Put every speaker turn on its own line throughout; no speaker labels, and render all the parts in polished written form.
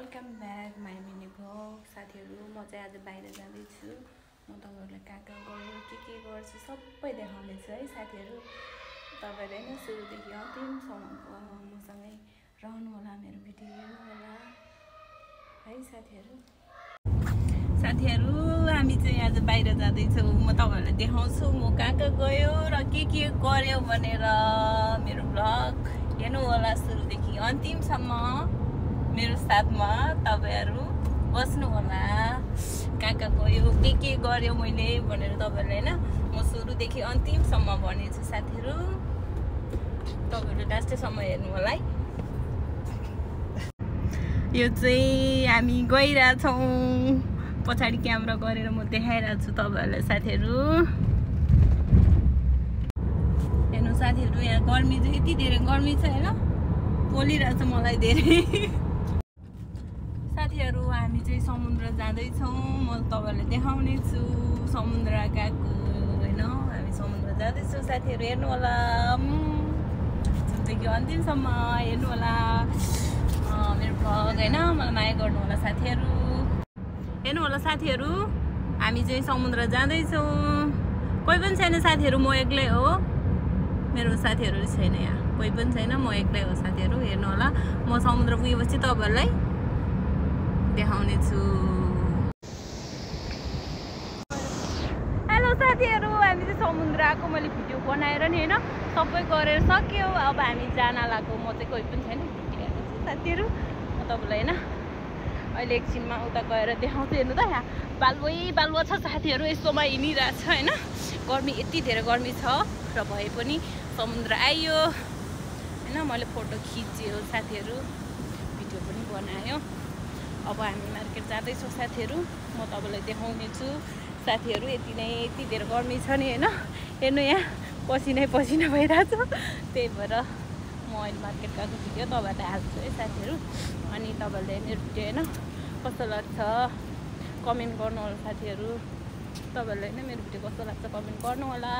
Welcome back my mini vlog साथीहरू। म चाहिँ आज बाहिर जाँदैछु। म तपाईँहरूलाई कहाँ कहाँ गयो के गर्छु सबै देखाउनेछु है साथीहरू। तपाईँहरूले नै सुरुदेखि अन्तिमसम्मको मसँगै रहनु होला, मेरो भिडियो हेर्नु होला है साथीहरू। हामी चाहिँ आज बाहिर जाँदैछौँ। म तपाईँहरूलाई देखाउँछु म कहाँ कहाँ गयो र के गर्यो भनेर। मेरो भ्लग हेर्नु होला सुरुदेखि अन्तिमसम्म। मेरो साथमा तपाईहरु बस्नु होला। कहाँ कहाँ गयो के गर्यो मैले भनेर तपाईहरुले हैन म सुरुदेखि अन्तिमसम्म भन्नेछु साथीहरु। तपाईहरुले लास्टसम्म हेर्नु होला है। यो चाहिँ हामी गइरा छौं। पछाडी क्यामेरा गरेर म देखाइराछु तपाईहरुलाई साथीहरु। हेर्नु साथीहरु, यहाँ गर्मी चाहिँ यति धेरै गर्मी छ हैन, पोलिरहेछ मलाई धेरै। साथीहरु हामी चाहिँ समुद्र जाँदै छौं। म तपाईहरुलाई देखाउने छु समुद्र गएको हैन। हामी समुद्र जाँदै छौं साथीहरु, हेर्नु होला। सुरुदेखि अन्तिमसम्म हेर्नु होला मेरो भ्लग हैन। मलाई माया गर्नु होला साथीहरु। हेर्नु होला साथीहरु, हामी चाहिँ समुद्र जाँदै छौं। कोही पनि छैन साथीहरु, म एक्लै हो। मेरो साथीहरु छैन यहाँ, कोही पनि छैन, म एक्लै हो साथीहरु। हेर्नु होला, म समुद्र पुगेपछि तपाईहरुलाई देखाउने छु। हेलो साथीहरु, हामी चाहिँ समुद्रको मैले भिडियो बनाएर नि हैन सबै गरेर सक्यो। अब हामी जान लाग्यो। म चाहिँ कोही पनि छैन, साथीहरु। म तपाईलाई हैन अहिले एकछिनमा उता गएर देखाउँछु। हेर्नु त, यहाँ बालुवा छ साथीहरु। यस्तोमा हिँडिरहेछ हैन। गर्मी यति धेरै गर्मी छ र भए पनि समुद्र आइयो हैन। मैले फोटो खिच्यो साथीहरु, भिडियो पनि बनायो। अब हामी मार्केट जाँदैछौँ साथीहरु। म तपाईलाई देखाउने छु साथीहरु। यति धेरै गर्मी छ नि हैन। हेर्नु यहाँ पसिनै भइरहेछ। त्यही भएर म अहिले मार्केट गएको भिडियो तपाईहरुलाई हाल्छु है साथीहरु। अनि तपाईहरुले मेरो भिडियो हैन कस्तो लाग्छ कमेन्ट गर्नु होला साथीहरु। तपाईहरुले हैन मेरो भिडियो कस्तो लाग्छ कमेन्ट गर्नु होला।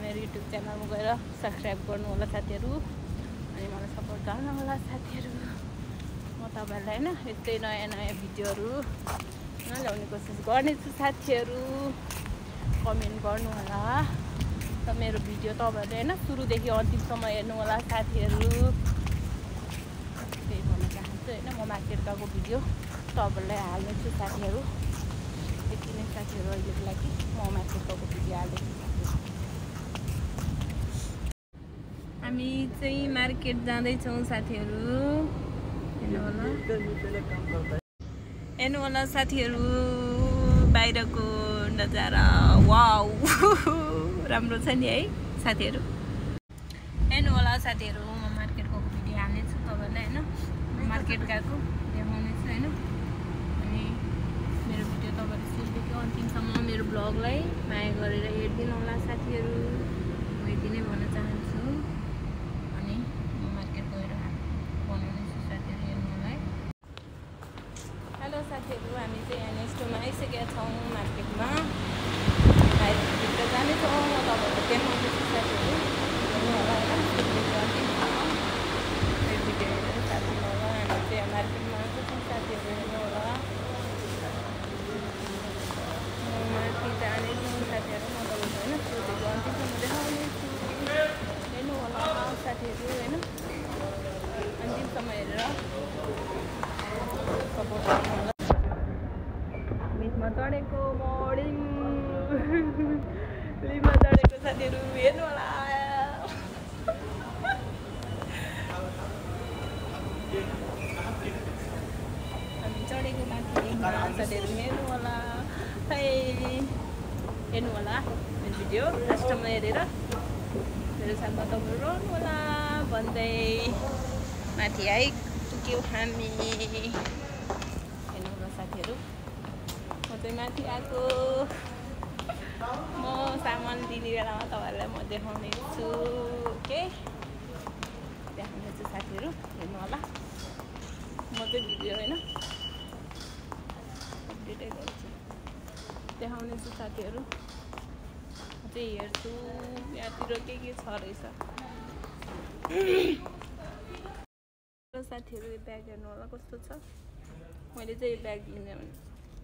मेरो युट्युब च्यानलमा गएर सब्स्क्राइब गर्नु होला साथीहरु। अनि मलाई सपोर्ट गर्नु होला साथीहरु। म तपाईहरुलाई हैन यस्तै नयाँ भिडियोहरु ल्याउने कोसिस गर्नेछु साथीहरु। कमेन्ट गर्नु होला र मेरो भिडियो तपाईहरुले हैन सुरुदेखि अन्तिमसम्म हेर्नु होला साथीहरु। त्यही भन्न चाहन्छु हैन। म मार्केट गएको भिडियो तपाईहरुलाई हाल्नेछु साथीहरु। यति नै साथीहरु अहिलेको लागि। म मार्केट गएको भिडियो हाल्दैछु साथीहरु। हामी चाहिँ मार्केट जाँदैछौँ साथीहरु। हेर्नु होला साथीहरु, बाहिरको नजारा वाउ राम्रो छ नि है साथीहरु। हेर्नु होला साथीहरु, म मार्केट गएको भिडियो हाल्नेछु तपाईहरुलाई हैन। मार्केट गएको देखाउने छु हैन। अनि मेरो भिडियो तपाईहरुले सुरुदेखि अन्तिमसम्म मेरो ब्लगलाई माया गरेर हेर्दिनु होला साथीहरु। म यति नै भन्न चाहन्छु। अनि म मार्केट गएर बनाउने छु साथीहरु, हेर्नु होला है। हेलो साथीहरु, हामी चाहिँ यहाँ नेक्स्टमा आइसकेका छौँ मार्केटमा। बाहिरभित्र जानेछौँ। म तपाईहरुलाई देखाउने छु साथीहरु, हेर्नु होला हैन। मेरो भिडियो हेरेर साथ दिनु होला। हामी चाहिँ मार्केटमा आएको छौँ साथीहरु, हेर्नु होला। म माथि जानेछौँ साथीहरु। म तपाईहरुलाई हैन सुरुदेखि अन्तिमसम्म देखाउने छु। हेर्नु होला साथीहरु हैन। अन्तिमसम्म हेरेर सपोर्ट गर्नु होला। मिटमा चढेको लिममा चढेको साथीहरु, हेर्नु होला। हामी चढेको माथि लिममा साथीहरु, हेर्नु होला। हेर्नु होला मेरो भिडियो लास्टसम्म हेरेर मेरो साथमा तपाईहरु रहनु होला भन्दै माथि आइपुग्यौँ हामी। हेर्नु होला साथीहरु, म चाहिँ माथि आएको। म सामान दिने बेलामा तपाईहरुलाई म देखाउने छु। ओके, देखाउने छु साथीहरु, हेर्नु होला। म चाहिँ भिडियो हैन अपडेटै गर्छु, देखाउने छु साथीहरु। म चाहिँ हेर्छु यहाँतिर के छ रहेछ साथीहरु। यो ब्याग हेर्नु होला कस्तो छ। मैले चाहिँ यो ब्याग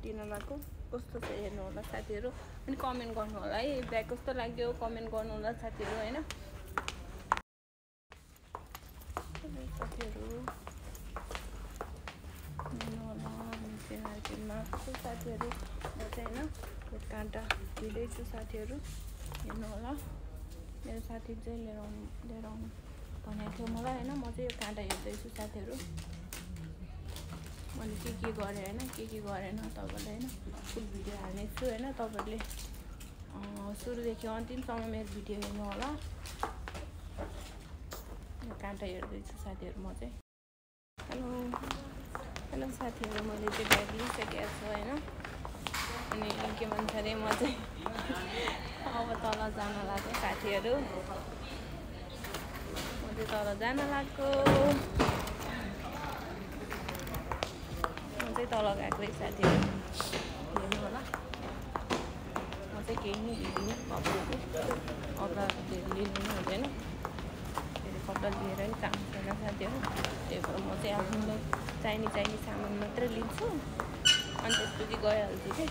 लिन लगाएको कस्तो छ हेर्नु होला साथीहरू अनि कमेन्ट गर्नु होला है ब्याग कस्तो लाग्यो कमेन्ट गर्नु होला साथीहरू हैन साथीहरू हेर्नु होला मार्केटमा साथीहरू म चाहिँ हैन यो काँटा लिँदैछु साथीहरू हेर्नु होला मेरो साथी चाहिँ लिएर आउनु भनेको थियो मलाई हैन म चाहिँ यो काँटा हेर्दैछु साथीहरू मैले के गरेँ हैन के गरेन तपाईहरुलाई हैन फुल भिडियो हाल्नेछु हैन तपाईहरुले सुरुदेखि अन्तिमसम्म मेरो भिडियो हेर्नु होला यो काँटा हेर्दैछु साथीहरू म चाहिँ हेलो साथीहरू मैले चाहिँ ब्याग लिइसकेको छु हैन अनि के भन्छ अरे म चाहिँ अब तल जान लाग्यो साथीहरू म चाहिँ तल जान लाग्यो तल गएको साथीहरू हेर्नु होला म चाहिँ केही नै लिँदिनँ कपडा धेरै लिनु हुँदैन फेरि कपडा लिएर नि काम छैन साथीहरू त्यही भएर म चाहिँ आफूलाई चाहिने सामान मात्रै लिन्छु अनि त्यसपछि गइहाल्छु कि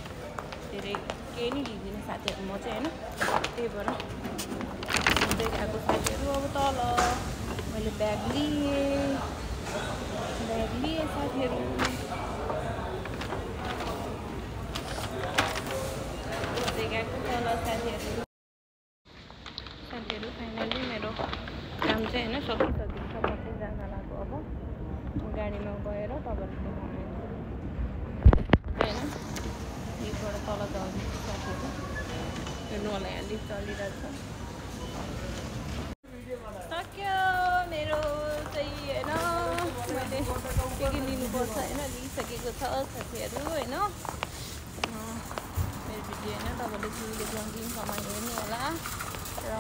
धेरै केही नै लिँदिनँ साथीहरू म चाहिँ हैन त्यही भएर गएको साथीहरू अब तल मैले ब्याग लिएँ साथीहरू साथीहरू फाइनली मेरो काम चाहिँ हैन सकिसकेको छ म चाहिँ जान लाग्यो अब गाडीमा गएर तपाईहरुले हैन यहीबाट तल जाँदै साथीहरू हेर्नु होला यहाँ लिफ्ट चलिरहेको छ सक्यो मेरो चाहिँ हैन मैले के लिनुपर्छ हैन लिइसकेको छ साथीहरू हैन भिडियो हैन तपाईहरुले सुरुदेखि अन्तिमसम्म हेर्नु होला र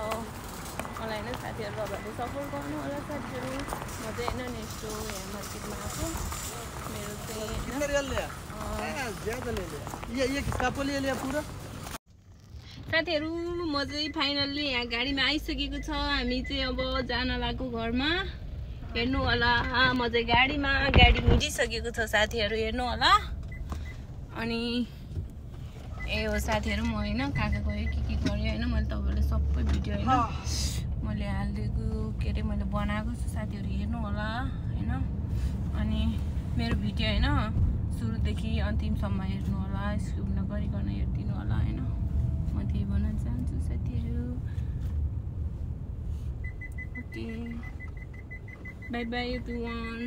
मलाई हैन साथीहरु तपाईहरुले सपोर्ट गर्नु होला साथीहरु म चाहिँ हैन नेक्स्ट यहाँ मार्केटमा आएको मेरो चाहिँ
ये किसका पोल ले लिया पूरा
साथीहरु म चाहिँ फाइनली यहाँ गाडीमा आइसकेको छ हामी चाहिँ अब जान लागेको घरमा हेर्नु होला म चाहिँ गाडी हिँडिसकेको छ साथीहरु हेर्नु होला अनि ए हो साथीहरु म हैन कहाँ गयो के गरे हैन मैले तपाईहरुले सबै भिडियो हैन मैले हाल्दिएको के रे मैले बनाएको छु साथीहरु हेर्नु होला हैन अनि मेरो भिडियो हैन सुरुदेखि अन्तिमसम्म हेर्नु होला स्किप नगरिकन हेर्दिनु होला हैन म त्यही भन्न चाहन्छु साथीहरु ओके बाइ बाइ एभ्रीवन